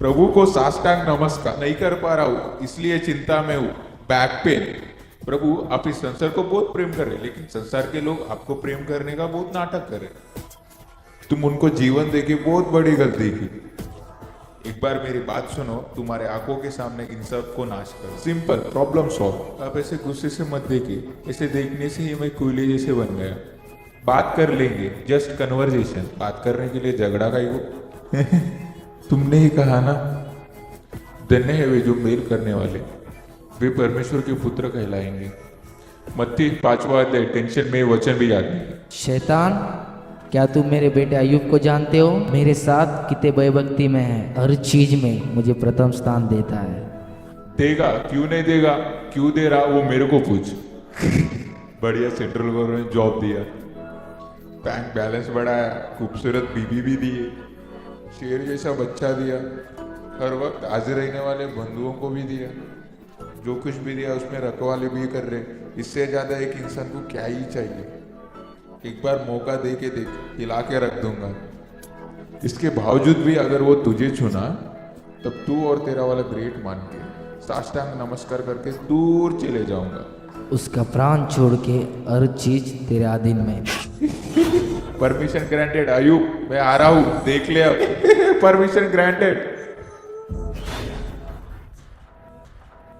प्रभु को साष्टांग नमस्कार नहीं कर पा रहा हूँ, इसलिए चिंता में हूँ, बैक पेन। प्रभु आप इस संसार को बहुत प्रेम कर रहे हैं, लेकिन संसार के लोग आपको प्रेम करने का बहुत नाटक कर रहे हैं। तुम उनको जीवन देके बहुत बड़ी गलती की। एक बार मेरी बात सुनो, तुम्हारे आंखों के सामने इन सब को नाश करो, सिंपल प्रॉब्लम सॉल्व। आप ऐसे गुस्से से मत देखिए, ऐसे देखने से ही मैं कोयले जैसे बन गया। बात कर लेंगे, जस्ट कन्वर्जेशन। बात करने के लिए झगड़ा का ही तुमने ही कहा ना, धन्य है वे जो मेल करने वाले, वे परमेश्वर के पुत्र कहलाएंगे। मत्ती 5वां अध्याय। टेंशन में वचन भी याद नहीं। शैतान, क्या तुम मेरे बेटे अय्यूब को जानते हो? मेरे साथ कितने भयभक्ति में है, हर चीज में मुझे प्रथम स्थान देता है। देगा, क्यों नहीं देगा? क्यों दे रहा वो मेरे को पूछ। बढ़िया सेंट्रल गवर्नमेंट जॉब दिया, बैंक बैलेंस बढ़ाया, खूबसूरत बीबी भी दिए, शेर जैसा बच्चा दिया, हर वक्त हाजिर रहने वाले बंधुओं को भी दिया, जो कुछ भी दिया उसमें रखवाले भी कर रहे। इससे ज्यादा एक इंसान को क्या ही चाहिए? एक बार मौका दे के देख, हिला के रख दूंगा। इसके बावजूद भी अगर वो तुझे चुना, तब तू और तेरा वाला ग्रेट मान के साष्टांग नमस्कार करके दूर चले जाऊंगा। उसका प्राण छोड़ के हर चीज तेरे अधीन में। परमिशन ग्रांटेड अयूब, मैं आ रहा हूं, देख ले अब। Permission granted.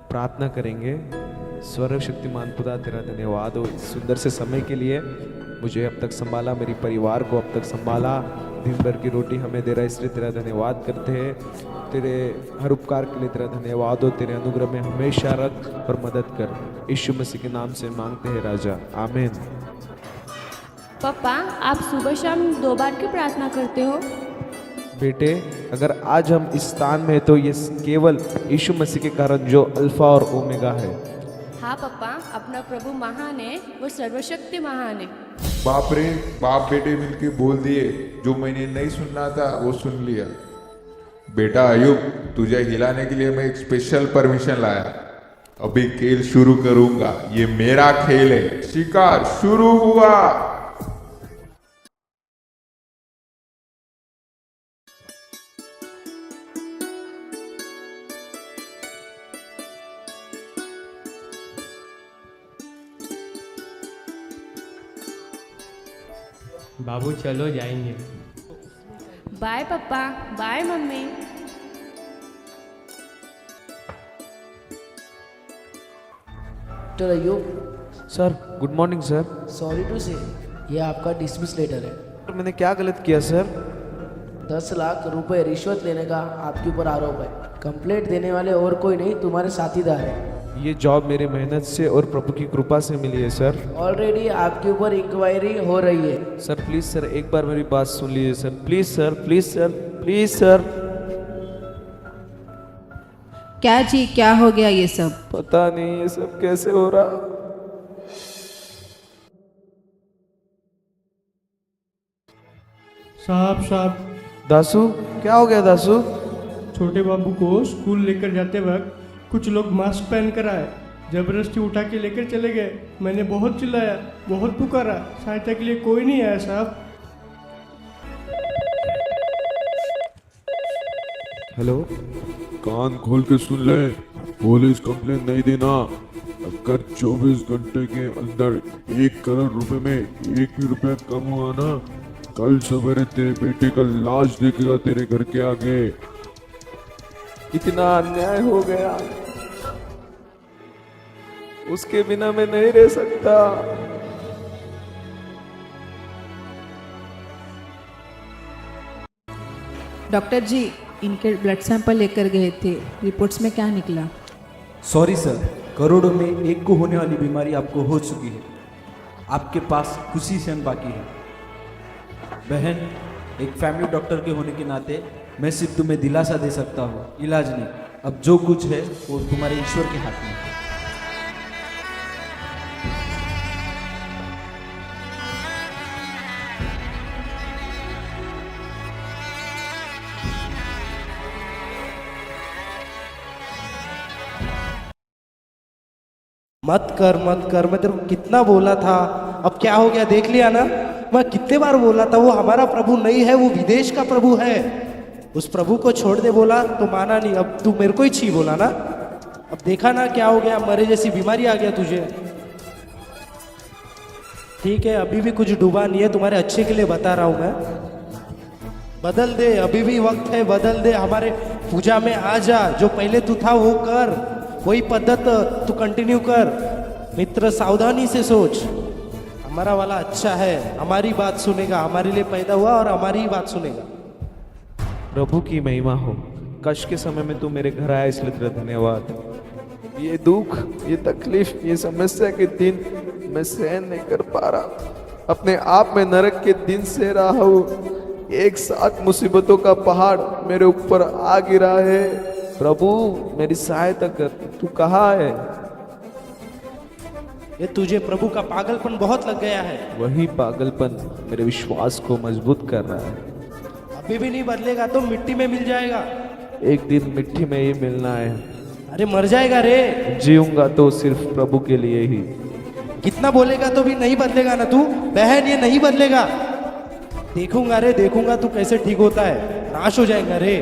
प्रार्थना करेंगे। सर्वशक्तिमान खुदा तेरा धन्यवाद हो इस सुंदर से समय के लिए। मुझे अब तक संभाला, मेरी परिवार को अब तक संभाला, दिन भर की रोटी हमें दे रहा है, इसलिए तेरा धन्यवाद करते हैं। तेरे हर उपकार के लिए तेरा धन्यवाद हो। तेरे अनुग्रह में हमेशा रख और मदद कर, यीशु मसीह के नाम से मांगते हैं राजा, आमीन। पापा, आप सुबह शाम 2 बार क्यों प्रार्थना करते हो? बेटे, अगर आज हम इस स्थान में हैं तो ये केवल यीशु मसीह के कारण, जो अल्फा और ओमेगा है। हाँ पापा, अपना प्रभु महान है, वो सर्वशक्ति महान है। बाप रे, बाप बेटे मिलके बोल दिए, जो मैंने नहीं सुनना था वो सुन लिया। बेटा अयूब, तुझे हिलाने के लिए मैं एक स्पेशल परमिशन लाया। अभी खेल शुरू करूंगा, ये मेरा खेल है। शिकार शुरू हुआ। बाबू चलो जाएंगे। बाय पापा, बाय मम्मी। Doctor Ayyub, sir, good morning sir. Sorry to say, ये आपका डिसमिस लेटर है। सर, मैंने क्या गलत किया सर? 10 लाख रुपए रिश्वत लेने का आपके ऊपर आरोप है। कंप्लेंट देने वाले और कोई नहीं, तुम्हारे साथीदार है। ये जॉब मेरे मेहनत से और प्रभु की कृपा से मिली है सर। ऑलरेडी आपके ऊपर इंक्वायरी हो रही है। सर प्लीज सर, एक बार मेरी बात सुन लीजिए sir, please sir, please sir, please sir. क्या जी, क्या हो गया ये सब? पता नहीं ये सब कैसे हो रहा। साहब, दासू, क्या हो गया दासू? छोटे बाबू को स्कूल लेकर जाते वक्त कुछ लोग मास्क पहन कर आए, जबरदस्ती उठा के लेकर चले गए। मैंने बहुत चिल्लाया, बहुत पुकारा, सहायता के लिए कोई नहीं आया साहब। हेलो, कान खोल के सुन ले, पुलिस कंप्लेन नहीं देना। अगर 24 घंटे के अंदर 1 करोड़ रुपए में 1 भी रुपया कम हुआ ना, कल सवेरे तेरे बेटे का लाश देखेगा तेरे घर के आगे। इतना अन्याय हो गया, उसके बिना मैं नहीं रह सकता। डॉक्टर जी, इनके ब्लड सैंपल लेकर गए थे, रिपोर्ट्स में क्या निकला? सॉरी सर, करोड़ों में एक को होने वाली बीमारी आपको हो चुकी है। आपके पास कुछ ही क्षण बाकी है। बहन, एक फैमिली डॉक्टर के होने के नाते मैं सिर्फ तुम्हें दिलासा दे सकता हूँ, इलाज नहीं। अब जो कुछ है वो तुम्हारे ईश्वर के हाथ में है। मत कर मत कर, मैं तेरे को कितना बोला था। अब क्या हो गया देख लिया ना, मैं कितने बार बोला था। वो हमारा प्रभु नहीं है, वो विदेश का प्रभु है। उस प्रभु को छोड़ दे बोला तो माना नहीं, अब तू मेरे को ही छी बोला ना। अब देखा ना क्या हो गया, मरे जैसी बीमारी आ गया तुझे। ठीक है, अभी भी कुछ डूबा नहीं है, तुम्हारे अच्छे के लिए बता रहा हूं मैं। बदल दे, अभी भी वक्त है, बदल दे, हमारे पूजा में आ जा। जो पहले तू था वो कर, वही पद्धत तू कंटिन्यू कर। मित्र सावधानी से सोच, हमारा वाला अच्छा है, हमारी बात सुनेगा, हमारे लिए पैदा हुआ और हमारी ही बात सुनेगा। प्रभु की महिमा हो। कष्ट के समय में तू मेरे घर आया, इसलिए तेरा धन्यवाद। ये दुख, ये तकलीफ, ये समस्या के दिन मैं सहन नहीं कर पा रहा, अपने आप में नरक के दिन सह रहा हूँ। एक साथ मुसीबतों का पहाड़ मेरे ऊपर आ गिरा है। प्रभु मेरी सहायता कर, तू कहाँ है? ये तुझे प्रभु का पागलपन बहुत लग गया है। वही पागलपन मेरे विश्वास को मजबूत कर रहा है। अभी भी नहीं बदलेगा तो मिट्टी में मिल जाएगा। एक दिन मिट्टी में ही मिलना है। अरे मर जाएगा रे। जीऊंगा तो सिर्फ प्रभु के लिए ही। कितना बोलेगा तो भी नहीं बदलेगा ना तू बहन, ये नहीं बदलेगा। देखूंगा रे, देखूंगा तू कैसे ठीक होता है, नाश हो जाएगा रे।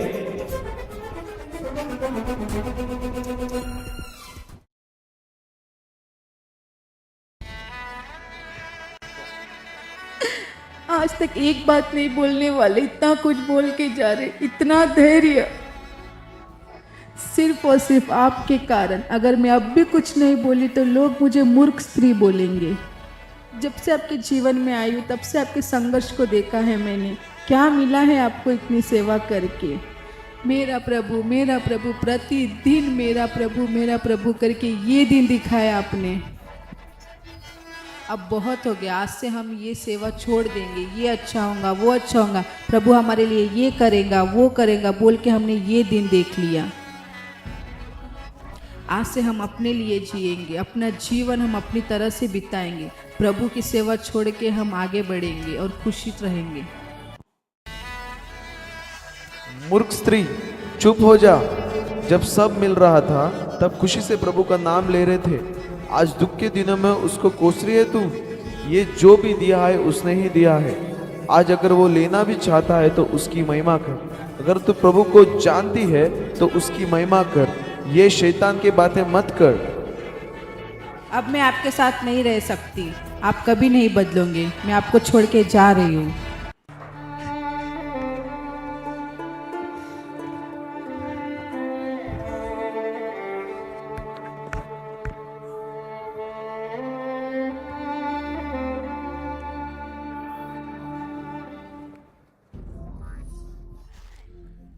आज तक एक बात नहीं बोलने वाले इतना कुछ बोल के जा रहे, इतना धैर्य सिर्फ और सिर्फ आपके कारण। अगर मैं अब भी कुछ नहीं बोली तो लोग मुझे मूर्ख स्त्री बोलेंगे। जब से आपके जीवन में आई हूँ तब से आपके संघर्ष को देखा है मैंने। क्या मिला है आपको इतनी सेवा करके? मेरा प्रभु प्रतिदिन मेरा प्रभु करके ये दिन दिखाया आपने। अब बहुत हो गया, आज से हम ये सेवा छोड़ देंगे, ये अच्छा होगा, वो अच्छा होगा, प्रभु हमारे लिए ये करेगा, वो करेगा बोल के हमने ये दिन देख लिया। आज से हम अपने लिए जिएंगे, अपना जीवन हम अपनी तरह से बिताएंगे, प्रभु की सेवा छोड़ के हम आगे बढ़ेंगे और खुशी रहेंगे। मूर्ख स्त्री, चुप हो जा। जब सब मिल रहा था तब खुशी से प्रभु का नाम ले रहे थे, आज दुख के दिनों में उसको कोस रही है तू। ये जो भी दिया है उसने ही दिया है। आज अगर वो लेना भी चाहता है तो उसकी महिमा कर। अगर तू प्रभु को जानती है तो उसकी महिमा कर, ये शैतान की बातें मत कर। अब मैं आपके साथ नहीं रह सकती, आप कभी नहीं बदलोगे, मैं आपको छोड़ के जा रही हूँ।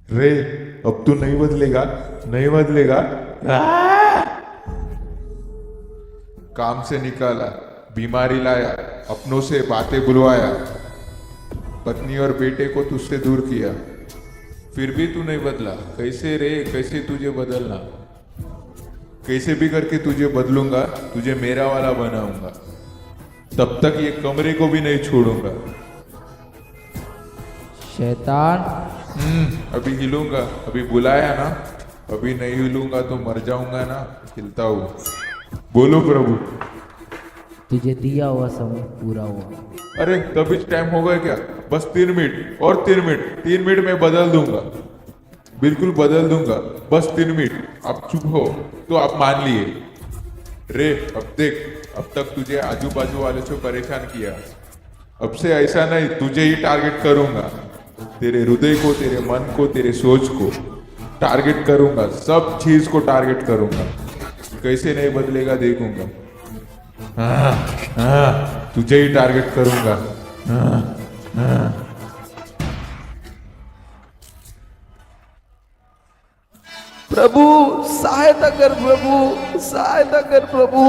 रे अब तू नहीं बदलेगा, नहीं बदलेगा। काम से निकाला, बीमारी लाया, अपनों से बातें बुलवाया, पत्नी और बेटे को तुझसे दूर किया, फिर भी तू नहीं बदला। कैसे रे, कैसे तुझे बदलना? कैसे भी करके तुझे बदलूंगा, तुझे मेरा वाला बनाऊंगा। तब तक ये कमरे को भी नहीं छोड़ूंगा। शैतान, अभी हिलूंगा, अभी बुलाया ना, अभी नहीं हिलूंगा तो मर जाऊंगा ना। हिलता हूँ, बोलो प्रभु। तुझे दिया हुआ समय पूरा हुआ। अरे तभी टाइम हो गया क्या? बस 3 मिनट और 3 मिनट, 3 मिनट में बदल दूंगा, बिल्कुल बदल दूंगा। बस 3 मिनट। आप चुप हो तो आप मान लिए। रे अब देख, अब तक तुझे आजू बाजू वाले से परेशान किया, अब से ऐसा नहीं, तुझे ही टारगेट करूंगा। तेरे हृदय को, तेरे मन को, तेरे सोच को टारगेट करूंगा, सब चीज को टारगेट करूंगा। कैसे नहीं बदलेगा देखूंगा। तुझे ही टारगेट करूंगा। प्रभु सहायता कर, प्रभु सहायता कर, प्रभु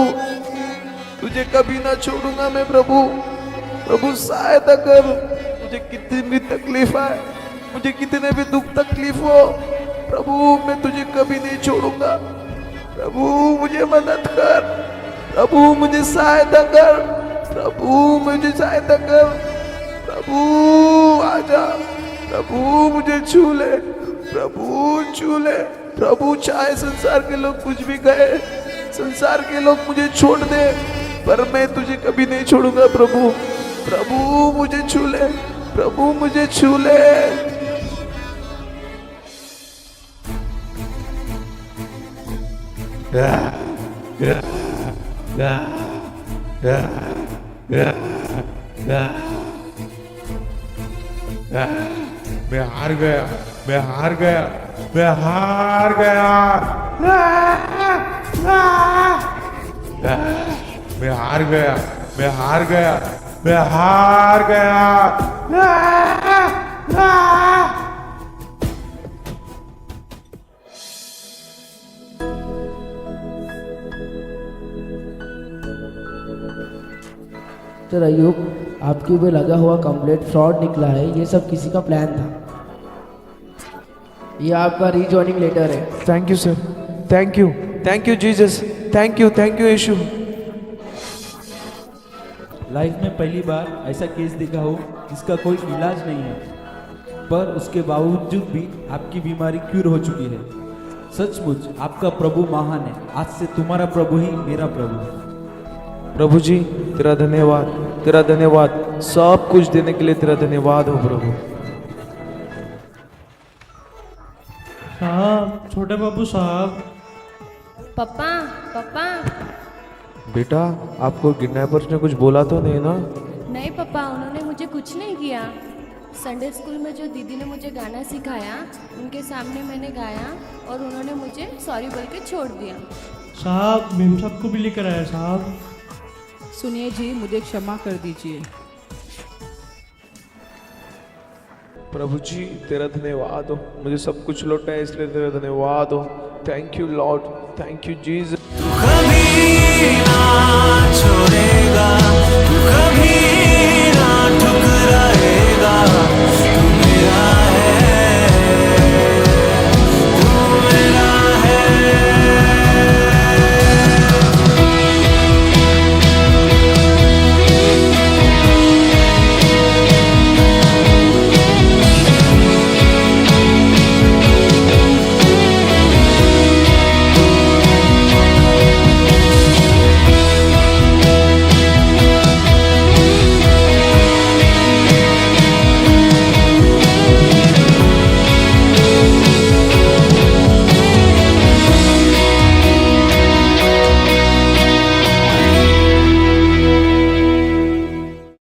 तुझे कभी ना छोड़ूंगा मैं। प्रभु प्रभु सहायता कर। मुझे कितनी भी तकलीफ आए, मुझे कितने भी दुख तकलीफ हो, प्रभु मैं तुझे कभी नहीं छोड़ूंगा। प्रभु मुझे मदद कर, प्रभु मुझे सहायता कर, प्रभु मुझे सहायता कर, प्रभु आजा, प्रभु मुझे छू ले, प्रभु छू ले। प्रभु चाहे संसार के लोग कुछ भी कहे, संसार के लोग मुझे छोड़ दे, पर मैं तुझे कभी नहीं छोड़ूंगा। प्रभु प्रभु मुझे छू ले, प्रभु मुझे छू ले। मैं हार गया, मैं हार गया, मैं हार गया, मैं हार गया, मैं हार गया, मैं हार गया। मिस्टर अयूब, आपके ऊपर लगा हुआ कंप्लेंट फ्रॉड निकला है। ये सब किसी का प्लान था। ये आपका रीजॉइनिंग लेटर है। Thank you sir, thank you Jesus, thank you Yeshu. Life में पहली बार ऐसा केस देखा हो जिसका कोई इलाज नहीं है, पर उसके बावजूद भी आपकी बीमारी क्यूर हो चुकी है। सचमुच आपका प्रभु महान है। आज से तुम्हारा प्रभु ही मेरा प्रभु है। प्रभु जी तेरा धन्यवाद, सब कुछ देने के लिए तेरा धन्यवाद हो प्रभु। साहब, छोटे बाबू साहब। पापा पापा। बेटा, आपको किडनैपर्स ने कुछ बोला तो नहीं ना? नहीं पापा, उन्होंने मुझे कुछ नहीं किया। संडे स्कूल में जो दीदी ने मुझे गाना सिखाया, उनके सामने मैंने गाया और उन्होंने मुझे सॉरी बोल के छोड़ दिया। साहब, भीम साहब को भी लेकर आया साहब। सुनिए जी, मुझे क्षमा कर दीजिए। प्रभु जी तेरा धन्यवाद हो, मुझे सब कुछ लौटा है इसलिए तेरा धन्यवाद हो। Thank you Lord, thank you Jesus. कभी ना छोड़ेगा, कभी ना ठुकराएगा।